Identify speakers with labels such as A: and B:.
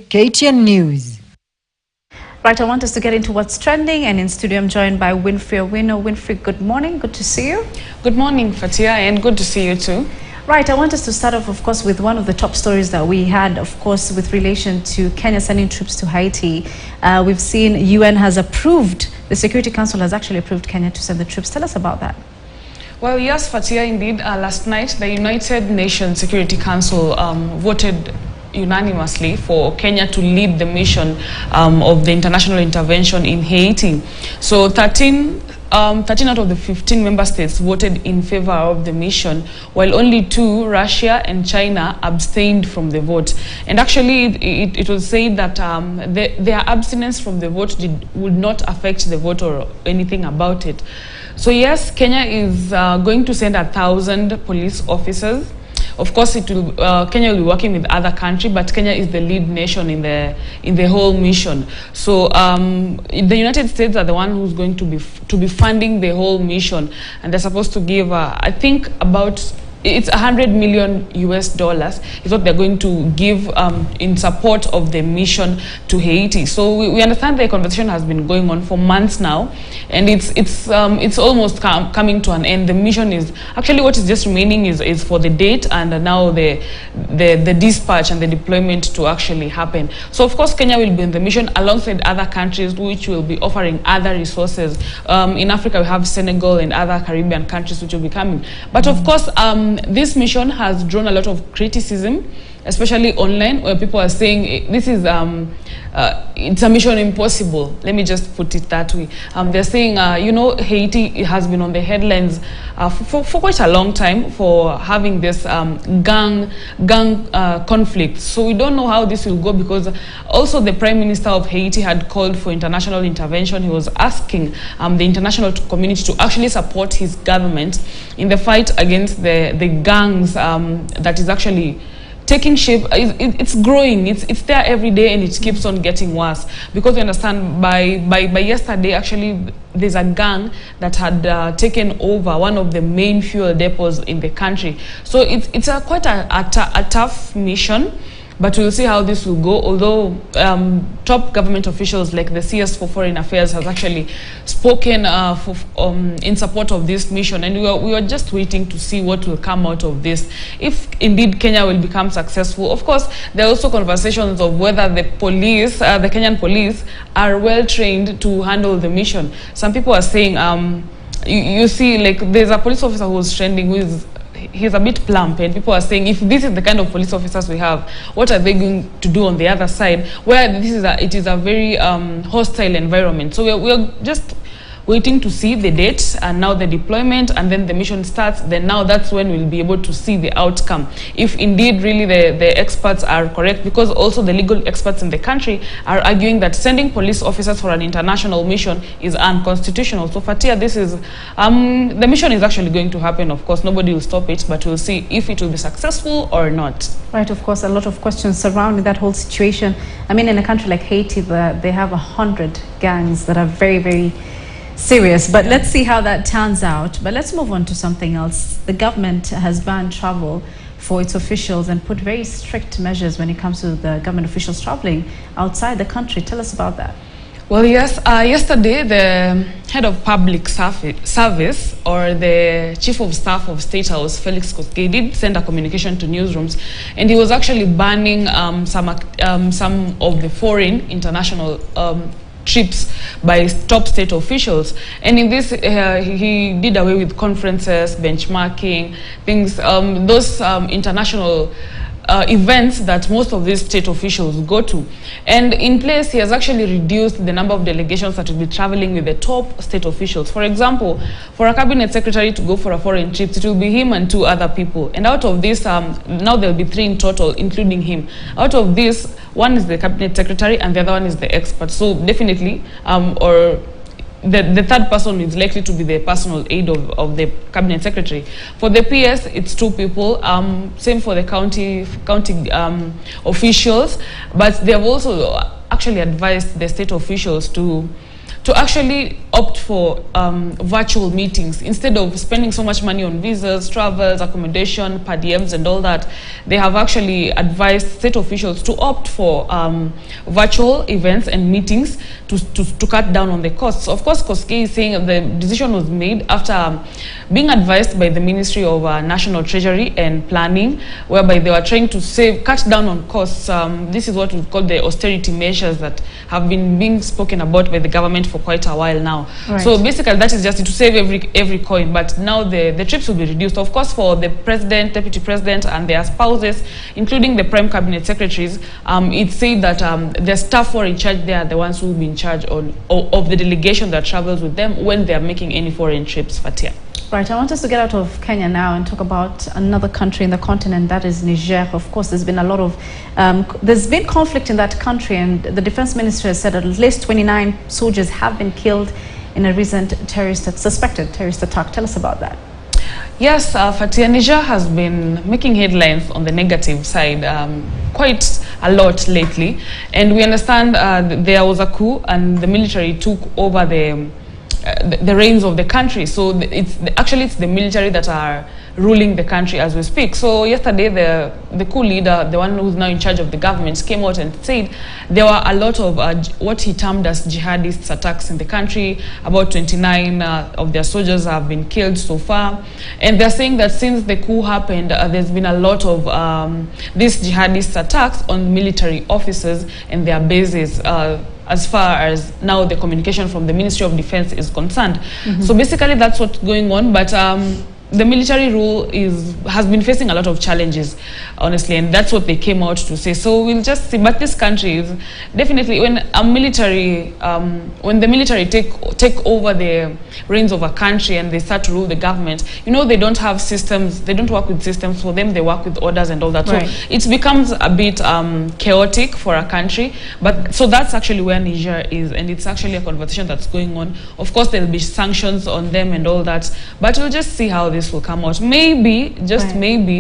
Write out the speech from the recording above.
A: KTN News.
B: Right, I want us to get into what's trending, and in studio I'm joined by Winfrey Owino. Winfrey, good morning. Good to see you.
C: Good morning, Fatia, and good to see you too.
B: Right, I want us to start off, of course, with one of the top stories that we had, of course, with relation to Kenya sending troops to Haiti. We've seen UN has approved, the Security Council has actually approved Kenya to send the troops. Tell us about that.
C: Well, yes, Fatia, indeed. Last night, the United Nations Security Council voted unanimously for Kenya to lead the mission of the international intervention in Haiti. So 13 out of the 15 member states voted in favor of the mission, while only 2, Russia and China, abstained from the vote. And actually, it was said that their abstinence from the vote would not affect the vote or anything about it. So yes, Kenya is going to send 1,000 police officers. Of course, Kenya will be working with other countries, but Kenya is the lead nation in the whole mission. So the United States are the one who's going to be funding the whole mission, and they're supposed to give, I think, about $100 million is what they're going to give in support of the mission to Haiti. So we understand the conversation has been going on for months now, and it's almost coming to an end. The mission is actually, what is just remaining is for the date and now the dispatch and the deployment to actually happen. So of course Kenya will be in the mission alongside other countries which will be offering other resources. In Africa we have Senegal and other Caribbean countries which will be coming. But of course this mission has drawn a lot of criticism, especially online, where people are saying this is it's a mission impossible. Let me just put it that way. They're saying, you know, Haiti has been on the headlines for quite a long time for having this gang conflict. So we don't know how this will go, because also the Prime Minister of Haiti had called for international intervention. He was asking the international community to actually support his government in the fight against the gangs that is actually taking shape. It's growing, it's there every day, and it keeps on getting worse, because you understand, by yesterday actually there's a gang that had taken over one of the main fuel depots in the country. So it's quite a tough mission, but we'll see how this will go. Although top government officials like the CS for Foreign Affairs has actually spoken in support of this mission, and we are just waiting to see what will come out of this. If indeed Kenya will become successful, of course there are also conversations of whether the police, the Kenyan police, are well trained to handle the mission. Some people are saying, you see, like there's a police officer who's trending with. He's a bit plump, and people are saying, if this is the kind of police officers we have, what are they going to do on the other side, where it is a very hostile environment. So we're just waiting to see the date and now the deployment, and then the mission starts. Then now that's when we'll be able to see the outcome, if indeed really the experts are correct, because also the legal experts in the country are arguing that sending police officers for an international mission is unconstitutional. So Fatia, this is the mission is actually going to happen. Of course nobody will stop it, but we'll see if it will be successful or not.
B: Right, of course, a lot of questions surrounding that whole situation. I mean, in a country like Haiti, they have 100 gangs that are very, very serious, but let's see how that turns out. But let's move on to something else. The government has banned travel for its officials and put very strict measures when it comes to the government officials traveling outside the country. Tell us about that.
C: Well, yes, yesterday the head of public service, or the chief of staff of State House, Felix Koskei, did send a communication to newsrooms, and he was actually banning some of the foreign international trips by top state officials. And in this he did away with conferences, benchmarking, things, those international events that most of these state officials go to. And in place, he has actually reduced the number of delegations that will be traveling with the top state officials. For example, for a cabinet secretary to go for a foreign trip, it will be him and 2 other people. And out of this, now there will be 3 in total, including him. Out of this, 1 is the cabinet secretary and the other one is the expert. So definitely, or the third person is likely to be the personal aide of the cabinet secretary. For the PS, it's 2 people. Same for the county officials, but they have also actually advised the state officials to to actually opt for virtual meetings instead of spending so much money on visas, travels, accommodation, per diems and all that. They have actually advised state officials to opt for virtual events and meetings to cut down on the costs. Of course, Koskei is saying the decision was made after being advised by the Ministry of National Treasury and Planning, whereby they were trying to cut down on costs. This is what we call the austerity measures that have been being spoken about by the government for quite a while now. Right. So basically that is just to save every coin, but now the trips will be reduced. Of course, for the president, deputy president and their spouses, including the prime cabinet secretaries, it said that the staff who are in charge, they are the ones who will be in charge of the delegation that travels with them when they are making any foreign trips, Fatia.
B: Right, I want us to get out of Kenya now and talk about another country in the continent, that is Niger. Of course, there's been a lot of, there's been conflict in that country, and the defense minister has said at least 29 soldiers have been killed in a recent suspected terrorist attack. Tell us about that.
C: Yes, Fatia, Niger has been making headlines on the negative side quite a lot lately, and we understand there was a coup and the military took over the reins of the country. So it's the military that are ruling the country as we speak. So yesterday the coup leader, the one who's now in charge of the government, came out and said there were a lot of what he termed as jihadist attacks in the country. About 29 of their soldiers have been killed so far, and they're saying that since the coup happened, there's been a lot of these jihadist attacks on military officers and their bases, as far as now the communication from the Ministry of Defense is concerned. So basically that's what's going on, but the military rule has been facing a lot of challenges, honestly, and that's what they came out to say. So we'll just see. But this country is definitely, when the military take over the reins of a country and they start to rule the government, you know, they don't have systems, they don't work with systems. For them, they work with orders and all that. Right. So it becomes a bit chaotic for a country. But so that's actually where Niger is, and it's actually a conversation that's going on. Of course, there'll be sanctions on them and all that, but we'll just see how this will come out. Maybe, just maybe,